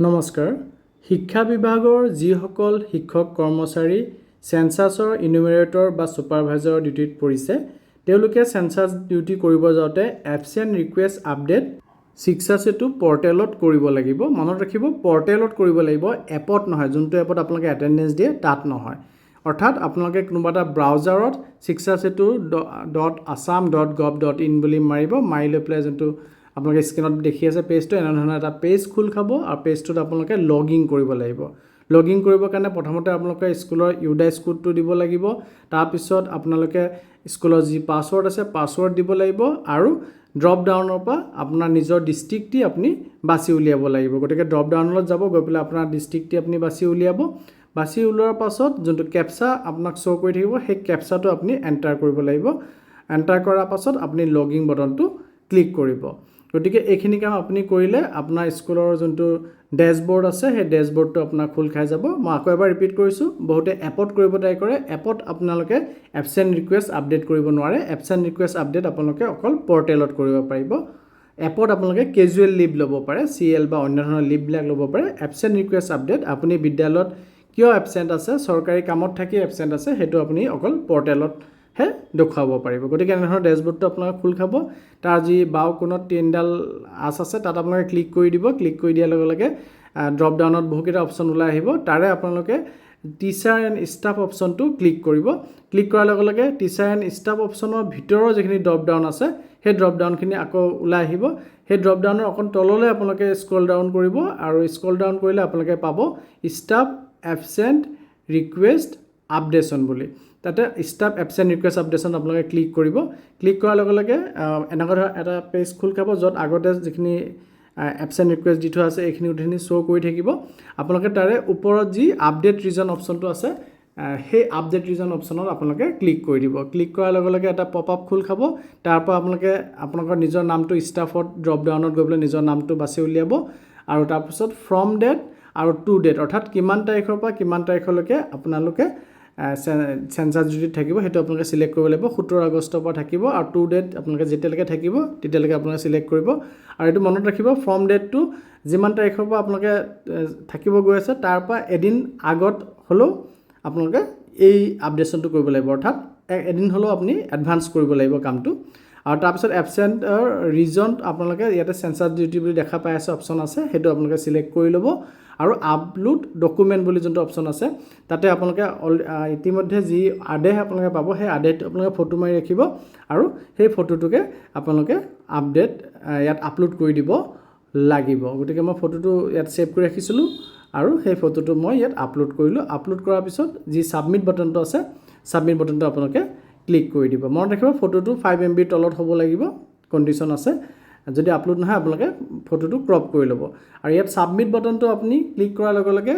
নমস্কাৰ শিক্ষা বিভাগৰ যিসকল শিক্ষক কৰ্মচাৰী সেন্সাছৰ ইনুমেৰেটৰ বা সুপাৰভাইজাৰৰ ডিউটিত পৰিছে তেওঁলোকে সেন্সাছ ডিউটি কৰিব যাওঁতে এবচেণ্ট ৰিকুৱেষ্ট আপডেট শিক্ষা সেতু পৰ্টেলত কৰিব লাগিব মনত ৰাখিব পৰ্টেলত কৰিব লাগিব এপত নহয় যোনটো এপত আপোনালোকে এটেন্ডেন্স দিয়ে তাত নহয় অৰ্থাৎ আপোনালোকে কোনোবা এটা ব্ৰাউজাৰত shikshasetu.assam.gov.in বুলি মাৰিব মাৰিলে প্লে যোনটো আপোনালোকে স্ক্ৰিনত দেখি আছে পেজটো এনে ধৰণৰ এটা পেজ খোল খাব আৰু পেজটোত আপোনালোকে লগইন কৰিব লাগিব লগইন কৰিবৰ কাৰণে প্ৰথমতে আপোনালোকে স্কুলৰ ইউডাইছ কোডটো দিব লাগিব তাৰ পিছত আপোনালোকে স্কুলৰ যি পাছৱৰ্ড আছে পাছৱৰ্ড দিব লাগিব আৰু ড্ৰপ ডাউনৰ পৰা আপোনাৰ নিজৰ ডিস্ট্ৰিক্টটি আপুনি বাছি উলিয়াব লাগিব গতিকে ড্ৰপ ডাউনত যাব গৈ পেলাই আপোনাৰ ডিস্ট্ৰিক্টটি আপুনি বাছি উলিয়াব বাছি উলোৱাৰ পাছত যোনটো ক্যাপচা আপোনাক শো কৰি থাকিব সেই ক্যাপচাটো আপুনি এন্টাৰ কৰিব লাগিব এন্টাৰ কৰাৰ পাছত আপুনি লগইন বটনটো ক্লিক কৰিব গতিকে এইখিনি কাম আপুনি কৰিলে আপোনাৰ স্কুলৰ যোনটো ড্যাশবোৰ্ড আছে সেই ড্যাশবোৰ্ডটো আপোনাৰ খোল খাই যাব মই আকৌ এবাৰ ৰিপিট কৰিছো বহুতে এপত কৰিব ট্ৰাই কৰে এপত আপোনালোকে এবচেণ্ট ৰিকুৱেষ্ট আপডেট কৰিব নোৱাৰে এবচেণ্ট ৰিকুৱেষ্ট আপডেট আপোনালোকে অকল পৰ্টেলত কৰিব পাৰিব এপত আপোনালোকে কেজুৱেল লিভ ল'ব পাৰে সিএল বা অন্য ধৰণৰ লিভ বিলাক ল'ব পাৰে এবচেণ্ট ৰিকুৱেষ্ট আপডেট আপুনি বিদ্যালয়ত কিয় এবচেণ্ট আছে চৰকাৰী কামত থাকি এবচেণ্ট আছে হেতু আপুনি অকল পৰ্টেলত হে দেখাব পাৰিব গতিকে এনে ধৰণৰ ড্যাশবোৰ্ডটো আপোনালোকে খোল খাব তাৰ যি বাও কোণত তিনডাল আছ আছে তাত আপোনালোকে ক্লিক কৰি দিব ক্লিক কৰি দিয়াৰ লগে লগে ড্ৰপ ডাউনত বহুকেইটা অপচন ওলাই আহিব তাৰে আপোনালোকে টিচাৰ এণ্ড ষ্টাফ অপচনটো ক্লিক কৰিব ক্লিক কৰাৰ লগে লগে টিচাৰ এণ্ড ষ্টাফ অপচনৰ ভিতৰৰ যিখিনি ড্ৰপ ডাউন আছে সেই ড্ৰপ ডাউনখিনি আকৌ ওলাই আহিব সেই ড্ৰপ ডাউনৰ অকণ তললৈ আপোনালোকে স্ক্ৰল ডাউন কৰিব আৰু স্ক্ৰল ডাউন কৰিলে আপোনালোকে পাব ষ্টাফ এবচেণ্ট ৰিকুৱেষ্ট আপডেশ্যন বুলি তাতে ষ্টাফ এবচেণ্ট ৰিকুৱেষ্ট আপডেশ্যন আপোনালোকে ক্লিক কৰিব ক্লিক কৰাৰ লগে লগে এনেকুৱা এটা পেজ খোল খাব য'ত আগতে যিখিনি এবচেণ্ট ৰিকুৱেষ্ট দি থোৱা আছে এইখিনি উঠনি শো কৰি থাকিব আপোনালোকে তাৰে ওপৰত যি আপডেট ৰিজন অপচনটো আছে সেই আপডেট ৰিজন অপচনত আপোনালোকে ক্লিক কৰি দিব ক্লিক কৰাৰ লগে লগে এটা পপ আপ খোল খাব তাৰ পৰা আপোনালোকে আপোনালোকৰ নিজৰ নামটো ষ্টাফত ড্ৰপ ডাউনত গৈ পেলাই নিজৰ নামটো বাছি উলিয়াব আৰু তাৰ পিছত ফ্ৰম ডেট আৰু টু ডেট অৰ্থাৎ কিমান তাৰিখৰ পৰা কিমান তাৰিখলৈকে আপোনালোকে সেন্সাছ ডিউটিত থাকিব হেতু আপোনালোকে সিলেক্ট কৰিব লাগিব 17 আগষ্টৰ পৰা থাকিব আৰু টু ডেট আপোনালোকে যেতিয়ালৈকে থাকিব তেতিয়ালৈকে আপোনালোকে সিলেক্ট কৰিব আৰু এটো মনত ৰাখিব ফ্ৰম ডেটটো যিমান তাৰিখৰ পৰা আপোনালোকে থাকিব গৈ আছে তাৰ পৰা এদিন আগত হলো আপোনালোকে এই আপডেটটো কৰিব লাগিব অৰ্থাৎ এদিন হলো আপুনি এডভান্স কৰিব লাগিব কামটো আৰু তাৰ পিছত এবচেণ্টৰ ৰিজন আপোনালোকে ইয়াতে সেন্সাছ ডিউটি বুলি দেখা পাই আছে অপচন আছে হেতু আপোনালোকে সিলেক্ট কৰি ল'ব আৰু আপলোড ডকুমেন্ট বুলি যোনটো অপচন আছে তাতে আপোনালোকে ইতিমধ্যে যি আদেশ আপোনালোকে পাব সেই আদেশটো আপোনালোকে ফটো মাৰি ৰাখিব আৰু সেই ফটোটোকে আপোনালোকে আপডেট ইয়াত আপলোড কৰি দিব লাগিব গতিকে মই ফটোটো ইয়াত সেভ কৰি ৰাখিছিলো আৰু সেই ফটোটো মই ইয়াত আপলোড কৰিলো আপলোড কৰাৰ পিছত যি সাবমিট বাটনটো আছে সাবমিট বাটনটো আপোনালোকে ক্লিক কৰি দিব মনত ৰাখিব ফটোটো 5 MB তলত হ'ব লাগিব কন্ডিশন আছে যদি আপলোড নহয় আপোনালোকে ফটোটো ক্ৰপ কৰি ল'ব আৰু ইয়াত সাবমিট বাটনটো আপুনি ক্লিক কৰাৰ লগে লগে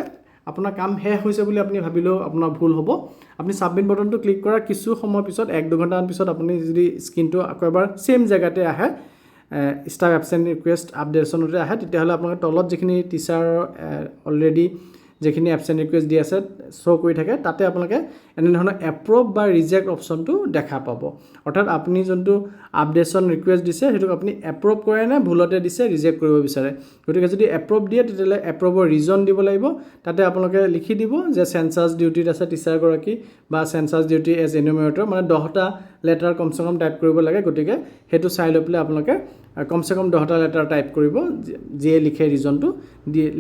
আপোনাৰ কাম শেষ হৈছে বুলি আপুনি ভাবিলেও আপোনাৰ ভুল হ'ব আপুনি সাবমিট বাটনটো ক্লিক কৰাৰ কিছু সময় পিছত 1-2 ঘণ্টামান পিছত আপুনি যদি স্ক্ৰিনটো আকৌ এবাৰ সেম জায়গাতে আহে ষ্টাফ এবচেণ্ট ৰিকুৱেষ্ট আপডেটছনতে আহে তেতিয়াহ'লে আপোনালোকে তলত যিখিনি টিচাৰ অলৰেডি যেখিনি এবচেণ্ট ৰিকুৱেষ্ট দি আছে শো কৰি থাকে তাতে আপোনালোকে এনে ধৰণৰ এপ্ৰুভ বা ৰিজেক্ট অপচনটো দেখা পাব অৰ্থাৎ আপুনি যোনটো আপডেটছন ৰিকুৱেষ্ট দিছে হেতু আপুনি এপ্ৰুভ কৰে নে ভুলতে দিছে ৰিজেক্ট কৰিব বিচাৰে গতিকে যদি এপ্ৰুভ দিয়ে তেতিয়ালে এপ্ৰুভৰ ৰিজন দিব লাগিব তাতে আপোনালোকে লিখি দিব যে সেন্সাছ ডিউটিত আছে টিচাৰ গৰাকী বা সেন্সাছ ডিউটি এজ এনুমেৰেটৰ মানে 10টা লেটাৰ কমসে কম টাইপ কৰিব লাগে গতিকে হেতু চাই লৈ পেলাই আপোনালোকে কমসে কম 10টা লেটাৰ টাইপ কৰিব যিয়ে লিখে ৰিজনটো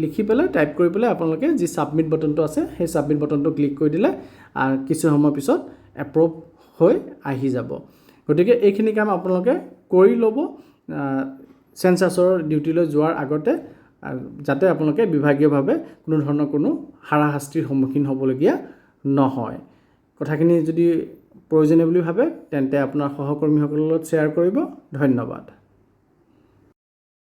লিখি পেলাই টাইপ কৰি পেলাই আপোনালোকে যি সাবমিট বাটনটো আছে সেই সাবমিট বাটনটো ক্লিক কৰি দিলে আৰু কিছু সময় পিছত এপ্ৰুভ হৈ আহি যাব গতিকে এইখিনি কাম আপোনালোকে কৰি ল'ব সেন্সাছৰ ডিউটিলৈ যোৱাৰ আগতে যাতে আপোনালোকে বিভাগীয়ভাৱে কোনো ধৰণৰ কোনো হাৰাশাস্তিৰ সন্মুখীন হ'বলগীয়া নহয় কথাখিনি যদি প্ৰয়োজনীয় বুলি ভাবে তেন্তে আপোনাৰ সহকৰ্মীসকলৰ লগত শ্বেয়াৰ কৰিব ধন্যবাদ